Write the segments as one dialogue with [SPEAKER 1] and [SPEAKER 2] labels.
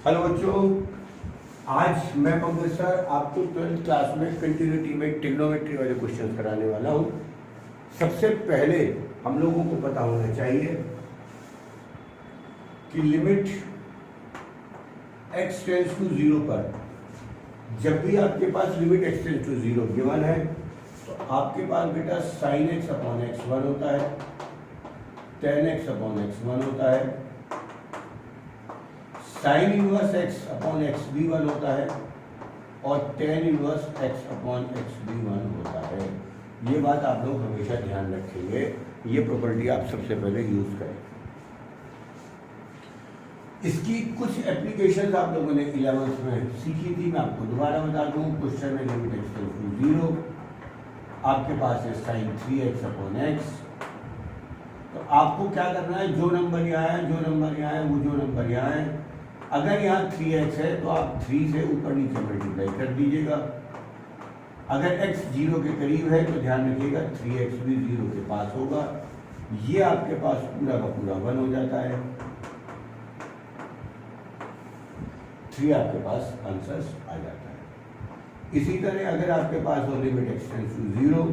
[SPEAKER 1] Hello बच्चों, आज मैं पंकज सर आपको 12th क्लास में कंटिन्यूटी में ट्रिग्नोमेट्री वाले क्वेश्चन कराने वाला हूँ। सबसे पहले हम लोगों को पता होना चाहिए कि लिमिट x टेंड्स टू 0 पर जब भी आपके पास limit x tends to 0 given है तो आपके पास बेटा sin x अपॉन x 1 होता है, tan x अपॉन x 1 होता है, sine inverse x upon x भी 1 होता है और tan inverse x upon x भी 1 होता है। ये बात आप लोग हमेशा ध्यान रखेंगे, ये प्रॉपर्टी आप सबसे पहले यूज करें। इसकी कुछ एप्लीकेशंस आप लोगों ने 11th में सीखी थी, मैं आपको दोबारा बता दूं। क्वेश्चन में लिमिट x टेंड्स टू 0, आपके पास है साइन 3x अपॉन एक्स। तो आपको क्या करना है, जो नंबर यहाँ है, जो नंबर यहाँ है, वो जो नंबर यहाँ है, अगर यहाँ 3x है तो आप 3 से ऊपर नीचे मल्टीप्लाई कर दीजिएगा। अगर x 0 के करीब है तो ध्यान रखिएगा 3x भी 0 के पास होगा। ये आपके पास पूरा का पूरा 1 हो जाता है। 3 आपके पास आंसर आ जाता है। इसी तरह अगर आपके पास हो limit x tends to 0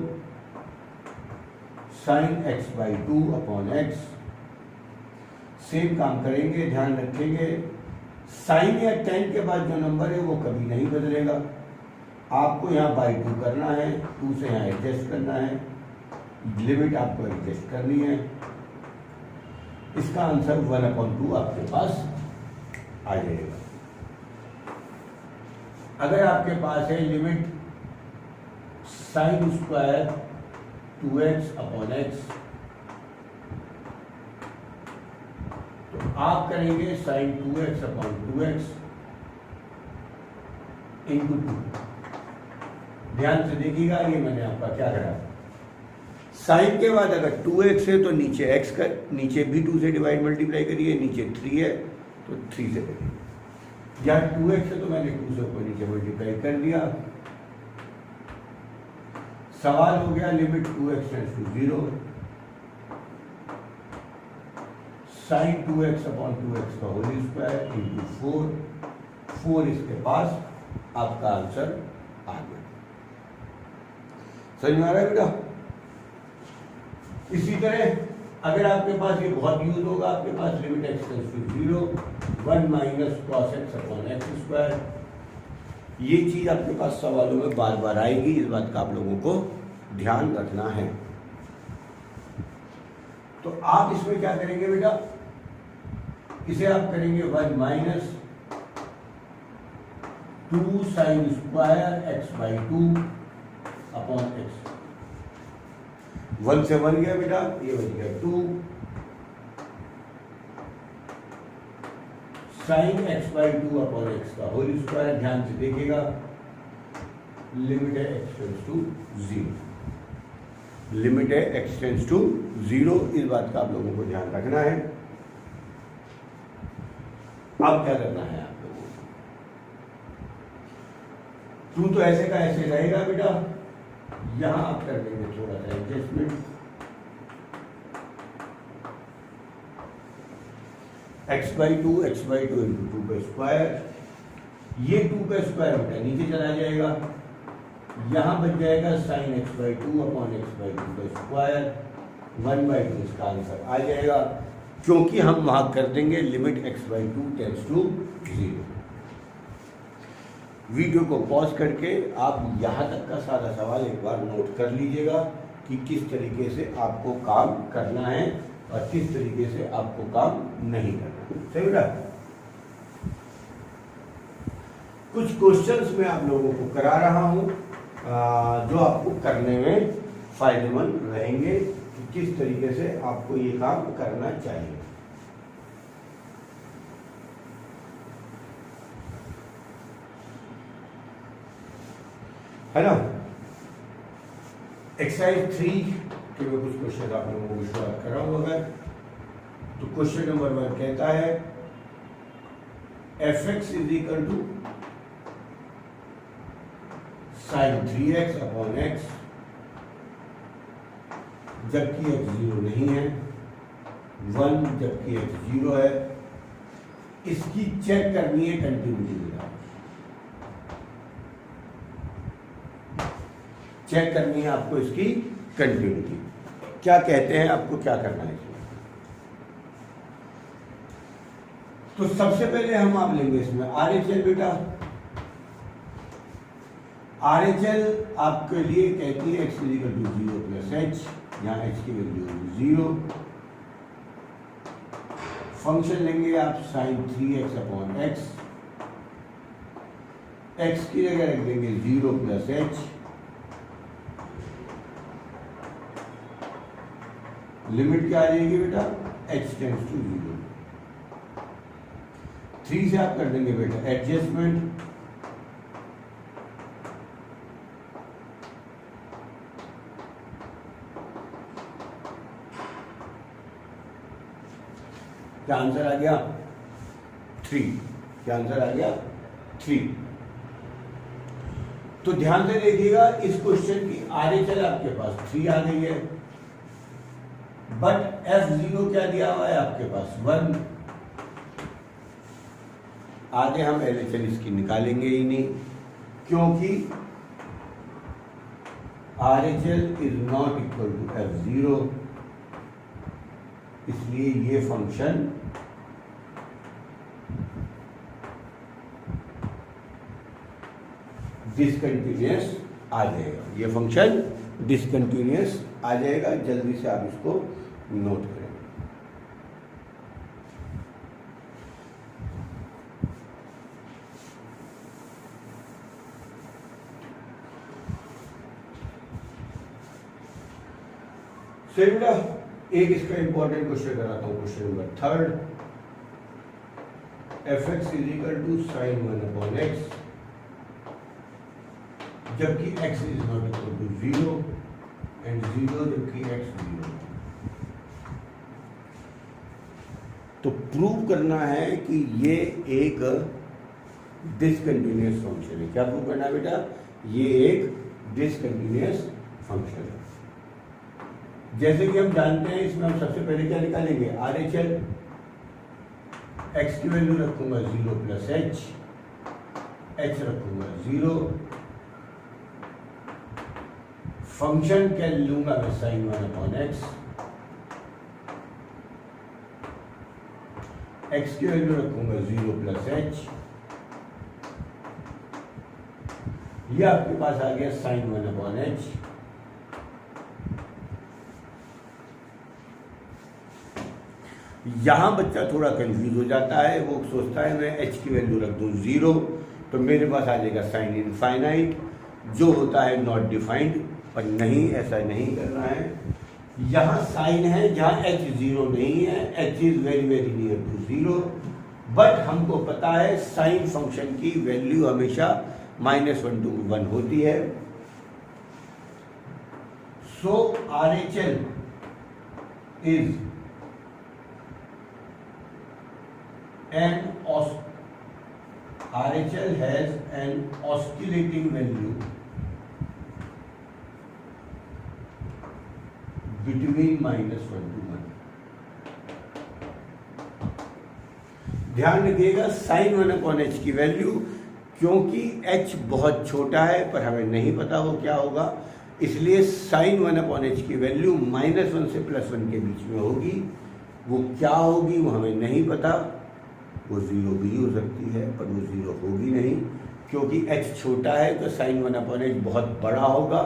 [SPEAKER 1] sine x by 2 upon x, same काम करेंगे। ध्यान रखेंगे साइन या टेन के बाद जो नंबर है वो कभी नहीं बदलेगा। आपको यहाँ बाई 2 करना है, 2 से यहाँ एडजस्ट करना है, लिमिट आपको एडजस्ट करनी है। इसका आंसर 1/2 आपके पास आ जाएगा। अगर आपके पास है limit sine square 2x upon x, तो आप करेंगे sign 2x upon 2x into 2। ध्यान से देखिएगा, ये मैंने आपका क्या करा, साइन के बाद अगर 2x है तो नीचे x का, नीचे भी 2 से डिवाइड मल्टीप्लाई करिए, नीचे 3 है तो 3 से करिए। जहाँ 2x है तो मैंने 2 से ऊपर नीचे मल्टीप्लाई कर दिया। सवाल हो गया limit 2x tends to 0 sine 2x upon 2x का होल स्क्वायर इंटू 4 इसके पास आपका आंसर आ गया। समझ में आ रहा है बेटा? इसी तरह अगर आपके पास ये बहुत यूज होगा, आपके पास limit x tends to 0 1 minus cos x upon x square, ये चीज आपके पास सवालों में बार बार आएगी, इस बात का आप लोगों को ध्यान रखना है। तो आप इसमें क्या करेंगे बेटा, इसे आप करेंगे 1 minus 2 sine square x by 2 upon x. 1 से 1 गया बेटा, ये बन गया 2 sine x by 2 upon x का होल स्क्वायर। ध्यान से देखिएगा, लिमिट है एक्स टेंड्स टू 0, लिमिट है एक्स टेंड्स टू 0, इस बात का आप लोगों को ध्यान रखना है। अब क्या करना है आप लोगों को, 2 तो ऐसे का ऐसे रहेगा बेटा, यहां आप कर देंगे थोड़ा सा एडजस्टमेंट। x बाई 2 इंटू 2 का स्क्वायर, ये 2 का स्क्वायर बेटा नीचे चला जाएगा, यहां बच जाएगा sine x by 2 upon x by 2 का स्क्वायर 1/2 इसका आंसर आ जाएगा, क्योंकि हम वहां कर देंगे limit x by 2 tends to 0। Video को पॉज करके आप यहां तक का सारा सवाल एक बार नोट कर लीजिएगा कि किस तरीके से आपको काम करना है और किस तरीके से आपको काम नहीं करना। सही बेटा? कुछ क्वेश्चंस मैं आप लोगों को करा रहा हूं जो आपको करने में फायदेमंद रहेंगे कि किस तरीके से आपको ये काम करना चाहिए। है ना? एक्सरसाइज 3 के मैं कुछ क्वेश्चन आप लोगों को शुरुआत कर रहा हूं। अगर तो क्वेश्चन नंबर 1 कहता है fx is equal to sine 3x upon x, जबकि x 0 नहीं है, 1 जबकि x 0 है, इसकी चेक करनी है कंटिन्यूटी बेटा, चेक करनी है आपको इसकी कंटिन्यूटी। क्या कहते हैं, आपको क्या करना है इसमें? तो सबसे पहले हम आप लेंगे इसमें RHL बेटा। RHL आपके लिए कहती है x = 0 + h, यहाँ h की वैल्यू 0। फंक्शन लेंगे आप sin 3x/x, x की जगह रख देंगे 0 + h, लिमिट क्या आ जाएगी बेटा, h → 0। 3 से आप कर देंगे बेटा एडजस्टमेंट, क्या आंसर आ गया 3, क्या आंसर आ गया 3। तो ध्यान से देखिएगा इस क्वेश्चन की RHL आपके पास 3 आ गई है, बट F0 क्या दिया हुआ है आपके पास 1। आगे हम LHL इसकी निकालेंगे ही नहीं, क्योंकि RHL ≠ F0, इसलिए ये फंक्शन डिसकंटिन्यूअस आ जाएगा, ये फंक्शन डिसकंटिन्यूअस आ जाएगा। जल्दी से आप इसको नोट करें। बेटा एक इसका इंपॉर्टेंट क्वेश्चन कराता हूं, question number 3। fx = sin 1/x, जबकि x ≠ 0 एंड 0 जबकि x 0। तो प्रूव करना है कि ये एक डिसकंटिन्यूअस फंक्शन है। क्या प्रूव करना है बेटा, ये एक डिसकंटिन्यूअस फंक्शन है। जैसे कि हम जानते हैं, इसमें हम सबसे पहले क्या निकालेंगे, RHL। x की वैल्यू रखूंगा 0 + h, h रखूंगा 0। फंक्शन क्या लूंगा मैं, sin 1/x, x की वैल्यू रखूंगा 0 + h, ये आपके पास आ गया sin 1/h। यहां बच्चा थोड़ा कंफ्यूज हो जाता है, वो सोचता है मैं h की वैल्यू रख दूं 0 तो मेरे पास आ जाएगा sin इनफाइनाइट, जो होता है नॉट डिफाइंड। पर नहीं, ऐसा नहीं करना है। यहां साइन है जहां h 0 नहीं है, h is very very near to 0, but हमको पता है साइन फंक्शन की वैल्यू हमेशा -1 to 1 होती है। सो RHL is RHL has an oscillating value between -1 to 1। ध्यान रखिएगा sin 1/h की वैल्यू, क्योंकि h बहुत छोटा है पर हमें नहीं पता वो क्या होगा, इसलिए sin 1/h की वैल्यू -1 से +1 के बीच में होगी। वो क्या होगी वो हमें नहीं पता, वो 0 भी हो सकती है पर वो 0 होगी नहीं, क्योंकि h छोटा है तो sin 1/h बहुत बड़ा होगा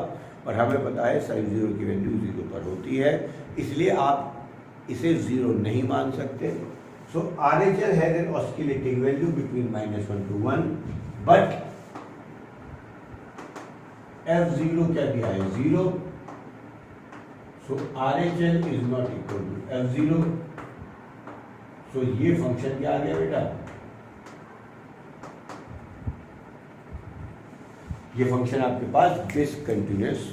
[SPEAKER 1] और हमें पता है sin 0 की वैल्यू 0 पर होती है, इसलिए आप इसे 0 नहीं मान सकते। So RHL has an oscillating value between -1 to 1, but F0 क्या दिया है 0, so RHL is not equal to F0। तो ये फंक्शन क्या आ गया बेटा, ये फंक्शन आपके पास डिसकंटिन्यूअस।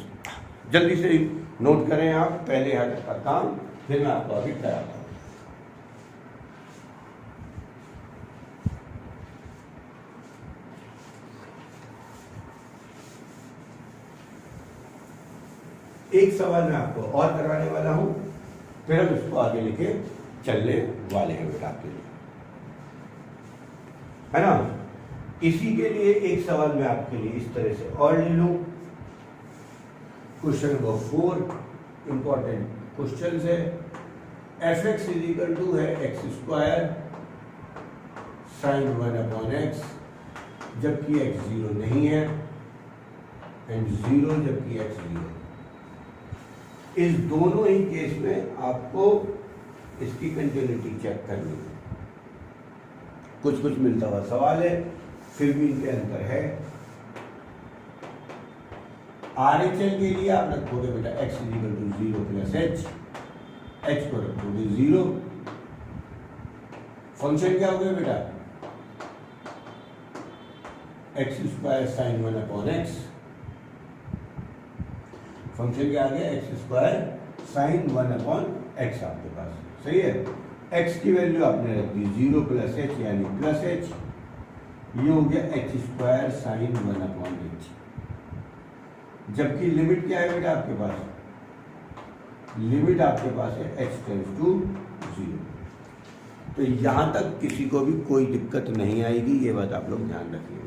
[SPEAKER 1] जल्दी से नोट करें आप, पहले हट का काम फिर मैं आपको अभी कराता हूं। एक सवाल मैं आपको और करवाने वाला हूं, फिर हम इसको आगे लेके चलने वाले हैं बेटा आपके लिए। है ना। इसी के लिए एक सवाल मैं आपके लिए इस तरह से और ले लूं। क्वेश्चन नंबर 4 इंपॉर्टेंट क्वेश्चन है। F x is equal to है एक्स स्क्वायर साइन 1/x, जबकि x 0 नहीं है, एंड 0 जबकि x 0। इस दोनों ही केस में आपको इसकी कंटिन्यूटी चेक करनी है। कुछ कुछ मिलता हुआ सवाल है, फिर भी इनके अंतर है। RHL के लिए आप रखोगे बेटा x is equal to 0 plus h को रखोगे 0। फंक्शन क्या हो गया बेटा, x square sine 1/x। Function क्या आ गया, एक्स स्क्वायर साइन 1/x आपके पास, सही है। x की वैल्यू आपने रख दी 0 प्लस h यानी प्लस h, ये हो गया h स्क्वायर साइन 1/h। जबकि लिमिट क्या है बेटा आपके पास, लिमिट आपके पास है h टेंड्स टू 0। तो यहां तक किसी को भी कोई दिक्कत नहीं आएगी, ये बात आप लोग ध्यान रखिएगा,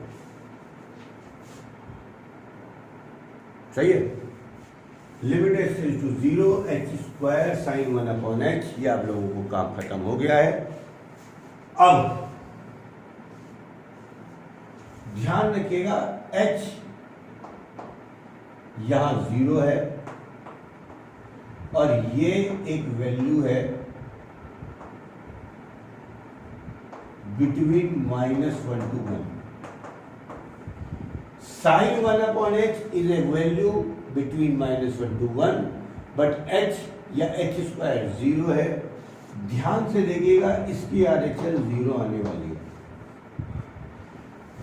[SPEAKER 1] सही है। Limit h tends to 0, h square sine 1/h, ये आप लोगों को काम खत्म हो गया है। अब ध्यान रखिएगा h यहां 0 है और ये एक वैल्यू है between -1 to 1। Sine 1/h is a value between -1 to 1, but h या h स्क्वायर 0 है। ध्यान से देखिएगा, इसकी RHL 0 आने वाली है,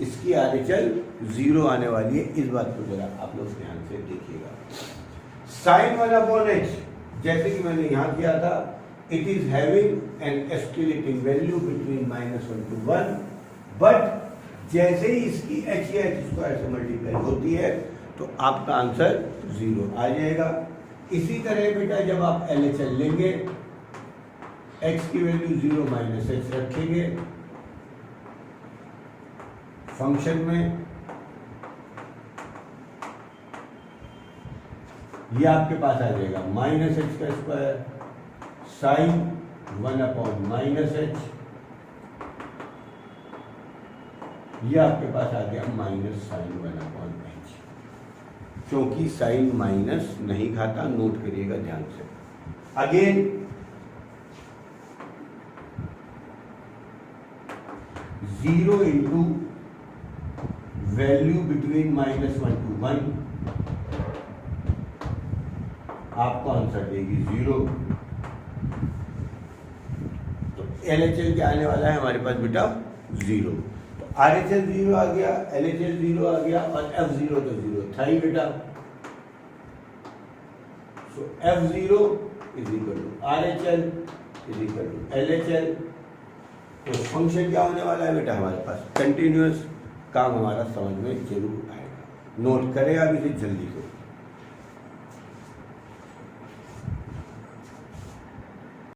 [SPEAKER 1] इसकी RHL 0 आने वाली है। इस बात को जरा आप लोग ध्यान से देखिएगा। साइन 1/h जैसे कि मैंने यहां किया था, it is having an escalating value between -1 to 1, but जैसे ही इसकी h या h स्क्वायर से मल्टीप्लाई होती है तो आपका आंसर 0 आ जाएगा। इसी तरह बेटा जब आप LHL लेंगे, x की वैल्यू 0 माइनस h रखेंगे फंक्शन में, ये आपके पास आ जाएगा -h का स्क्वायर साइन 1/-h, ये आपके पास आ गया माइनस साइन 1/h। क्योंकि साइन माइनस नहीं खाता, नोट करिएगा ध्यान से। Again 0 into value between -1 to 1, आपको आंसर देगी 0। तो LHL क्या आने वाला है हमारे पास बेटा 0। तो RHL 0 आ गया, LHL 0 आ गया, और F0 तो 0 था ही बेटा। So F0 is equal to RHL is equal to LHL। तो फंक्शन क्या होने वाला है बेटा हमारे पास, कंटिन्यूअस। काम हमारा समझ में जरूर आएगा, नोट करें आप इसे जल्दी से।